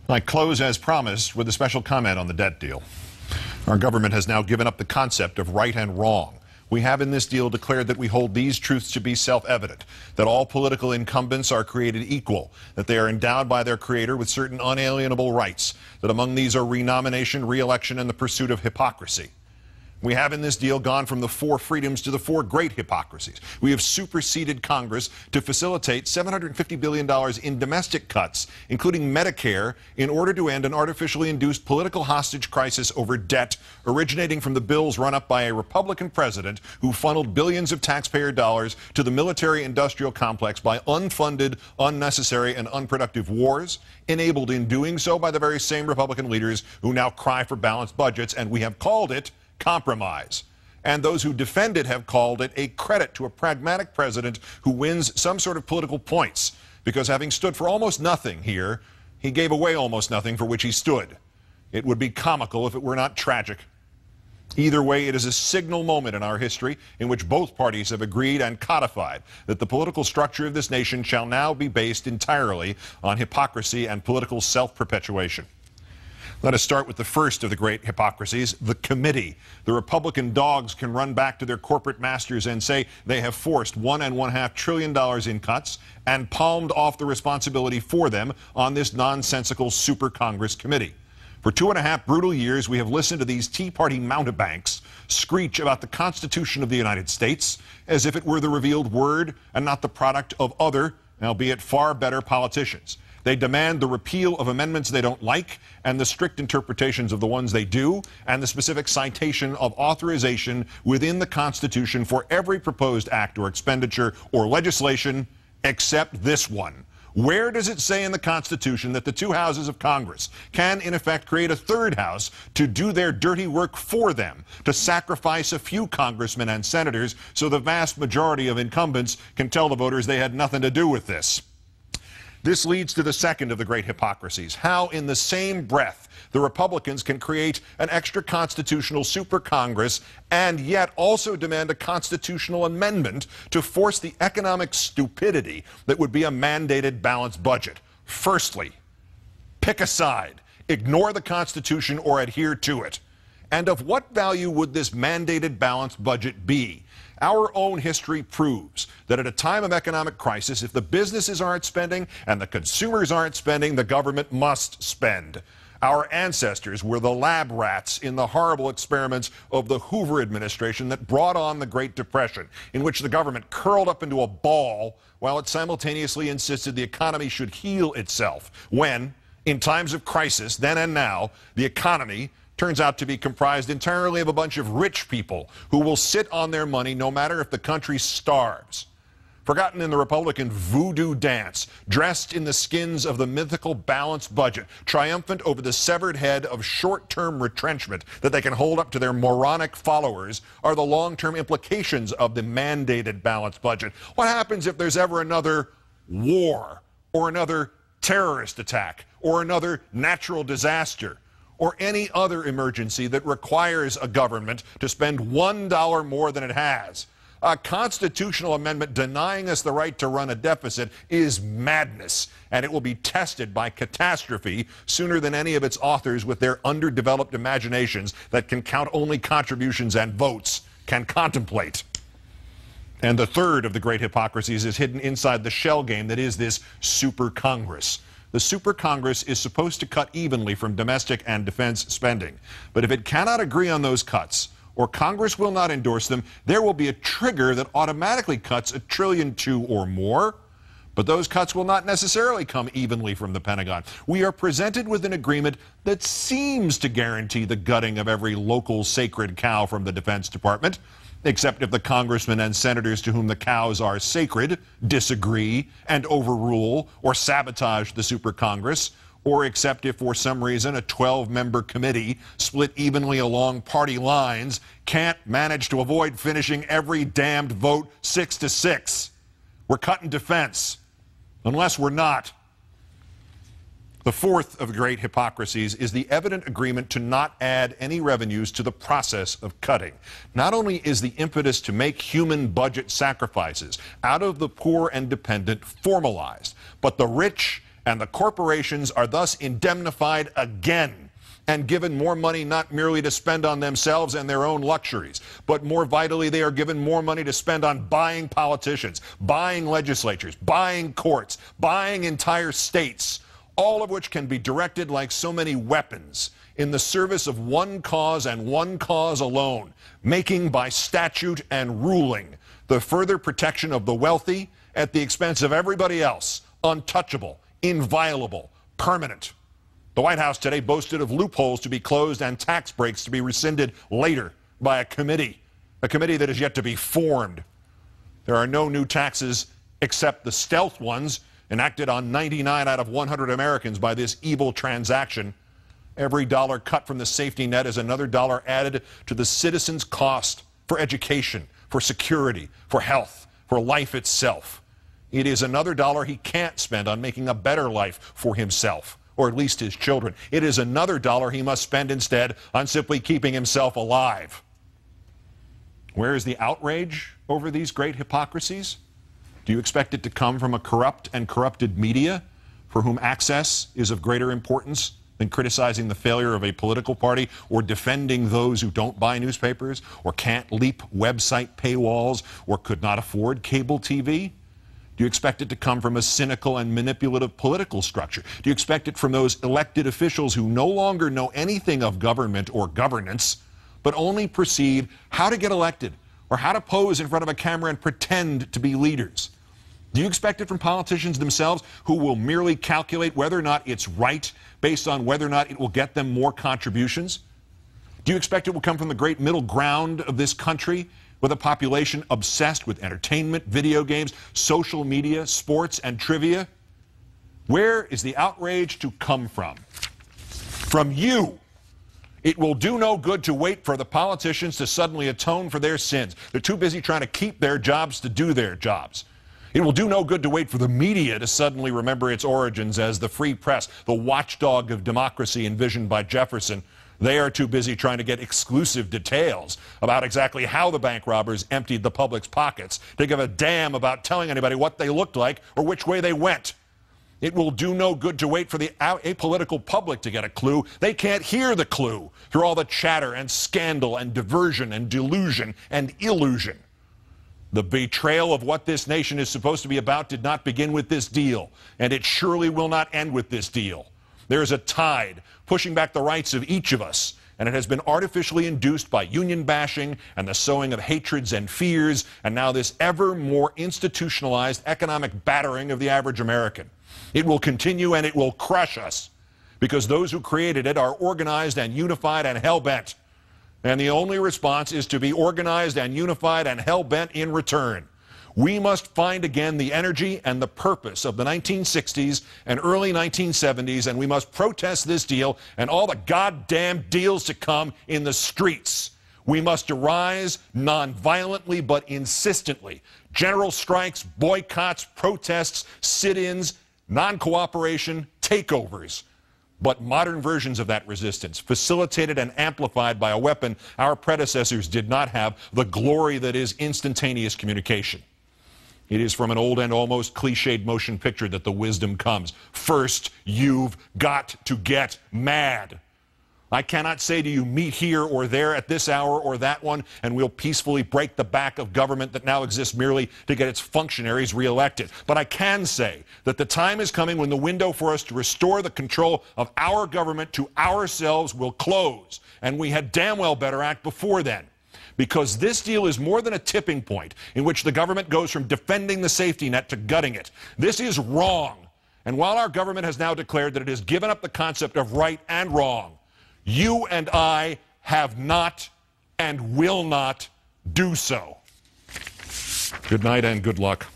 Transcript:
I close as promised with a special comment on the debt deal. Our government has now given up the concept of right and wrong. We have in this deal declared that we hold these truths to be self-evident, that all political incumbents are created equal, that they are endowed by their creator with certain unalienable rights, that among these are renomination, re-election, and the pursuit of hypocrisy. We have in this deal gone from the four freedoms to the four great hypocrisies. We have superseded Congress to facilitate $750 billion in domestic cuts, including Medicare, in order to end an artificially induced political hostage crisis over debt originating from the bills run up by a Republican president who funneled billions of taxpayer dollars to the military-industrial complex by unfunded, unnecessary, and unproductive wars, enabled in doing so by the very same Republican leaders who now cry for balanced budgets, and we have called it compromise. And those who defend it have called it a credit to a pragmatic president who wins some sort of political points, because having stood for almost nothing here, he gave away almost nothing for which he stood. It would be comical if it were not tragic. Either way, it is a signal moment in our history in which both parties have agreed and codified that the political structure of this nation shall now be based entirely on hypocrisy and political self-perpetuation. Let us start with the first of the great hypocrisies, the committee. The Republican dogs can run back to their corporate masters and say they have forced $1.5 trillion in cuts and palmed off the responsibility for them on this nonsensical super Congress committee. For 2.5 brutal years, we have listened to these Tea Party mountebanks screech about the Constitution of the United States as if it were the revealed word and not the product of other, albeit far better, politicians. They demand the repeal of amendments they don't like and the strict interpretations of the ones they do, and the specific citation of authorization within the Constitution for every proposed act or expenditure or legislation except this one. Where does it say in the Constitution that the two houses of Congress can, in effect, create a third house to do their dirty work for them, to sacrifice a few congressmen and senators so the vast majority of incumbents can tell the voters they had nothing to do with this? This leads to the second of the great hypocrisies, how in the same breath the Republicans can create an extra constitutional super Congress and yet also demand a constitutional amendment to force the economic stupidity that would be a mandated balanced budget. Firstly, pick a side, ignore the Constitution or adhere to it. And of what value would this mandated balanced budget be? Our own history proves that at a time of economic crisis, if the businesses aren't spending and the consumers aren't spending, the government must spend. Our ancestors were the lab rats in the horrible experiments of the Hoover administration that brought on the Great Depression, in which the government curled up into a ball while it simultaneously insisted the economy should heal itself, when, in times of crisis, then and now, the economy turns out to be comprised entirely of a bunch of rich people who will sit on their money no matter if the country starves. Forgotten in the Republican voodoo dance, dressed in the skins of the mythical balanced budget, triumphant over the severed head of short-term retrenchment that they can hold up to their moronic followers, are the long-term implications of the mandated balanced budget. What happens if there's ever another war, or another terrorist attack, or another natural disaster, or any other emergency that requires a government to spend $1 more than it has? A constitutional amendment denying us the right to run a deficit is madness, and it will be tested by catastrophe sooner than any of its authors with their underdeveloped imaginations that can count only contributions and votes can contemplate. And the third of the great hypocrisies is hidden inside the shell game that is this super Congress. The super Congress is supposed to cut evenly from domestic and defense spending. But if it cannot agree on those cuts, or Congress will not endorse them, there will be a trigger that automatically cuts $1.2 trillion or more. But those cuts will not necessarily come evenly from the Pentagon. We are presented with an agreement that seems to guarantee the gutting of every local sacred cow from the Defense Department, except if the congressmen and senators to whom the cows are sacred disagree and overrule or sabotage the super Congress, or except if for some reason a 12-member committee split evenly along party lines can't manage to avoid finishing every damned vote 6-6. We're cutting defense, unless we're not. The fourth of the great hypocrisies is the evident agreement to not add any revenues to the process of cutting. Not only is the impetus to make human budget sacrifices out of the poor and dependent formalized, but the rich and the corporations are thus indemnified again and given more money not merely to spend on themselves and their own luxuries, but more vitally, they are given more money to spend on buying politicians, buying legislatures, buying courts, buying entire states, all of which can be directed like so many weapons in the service of one cause and one cause alone, making by statute and ruling the further protection of the wealthy at the expense of everybody else, untouchable, inviolable, permanent. The White House today boasted of loopholes to be closed and tax breaks to be rescinded later by a committee that is yet to be formed. There are no new taxes except the stealth ones enacted on 99 out of 100 Americans by this evil transaction. Every dollar cut from the safety net is another dollar added to the citizen's cost for education, for security, for health, for life itself. It is another dollar he can't spend on making a better life for himself, or at least his children. It is another dollar he must spend instead on simply keeping himself alive. Where is the outrage over these great hypocrisies? Do you expect it to come from a corrupt and corrupted media for whom access is of greater importance than criticizing the failure of a political party or defending those who don't buy newspapers or can't leap website paywalls or could not afford cable TV? Do you expect it to come from a cynical and manipulative political structure? Do you expect it from those elected officials who no longer know anything of government or governance, but only perceive how to get elected or how to pose in front of a camera and pretend to be leaders? Do you expect it from politicians themselves who will merely calculate whether or not it's right based on whether or not it will get them more contributions? Do you expect it will come from the great middle ground of this country, with a population obsessed with entertainment, video games, social media, sports, and trivia? Where is the outrage to come from? From you. It will do no good to wait for the politicians to suddenly atone for their sins. They're too busy trying to keep their jobs to do their jobs. It will do no good to wait for the media to suddenly remember its origins as the free press, the watchdog of democracy envisioned by Jefferson. They are too busy trying to get exclusive details about exactly how the bank robbers emptied the public's pockets to give a damn about telling anybody what they looked like or which way they went. It will do no good to wait for the apolitical public to get a clue. They can't hear the clue through all the chatter and scandal and diversion and delusion and illusion. The betrayal of what this nation is supposed to be about did not begin with this deal, and it surely will not end with this deal. There is a tide pushing back the rights of each of us, and it has been artificially induced by union bashing and the sowing of hatreds and fears, and now this ever more institutionalized economic battering of the average American. It will continue and it will crush us, because those who created it are organized and unified and hell-bent. And the only response is to be organized and unified and hell-bent in return. We must find again the energy and the purpose of the 1960s and early 1970s, and we must protest this deal and all the goddamn deals to come in the streets. We must arise non-violently but insistently. General strikes, boycotts, protests, sit-ins, non-cooperation, takeovers. But modern versions of that resistance, facilitated and amplified by a weapon our predecessors did not have, the glory that is instantaneous communication. It is from an old and almost cliched motion picture that the wisdom comes. First, you've got to get mad. I cannot say to you, meet here or there at this hour or that one, and we'll peacefully break the back of government that now exists merely to get its functionaries reelected. But I can say that the time is coming when the window for us to restore the control of our government to ourselves will close, and we had damn well better act before then. Because this deal is more than a tipping point in which the government goes from defending the safety net to gutting it. This is wrong. And while our government has now declared that it has given up the concept of right and wrong, you and I have not and will not do so. Good night and good luck.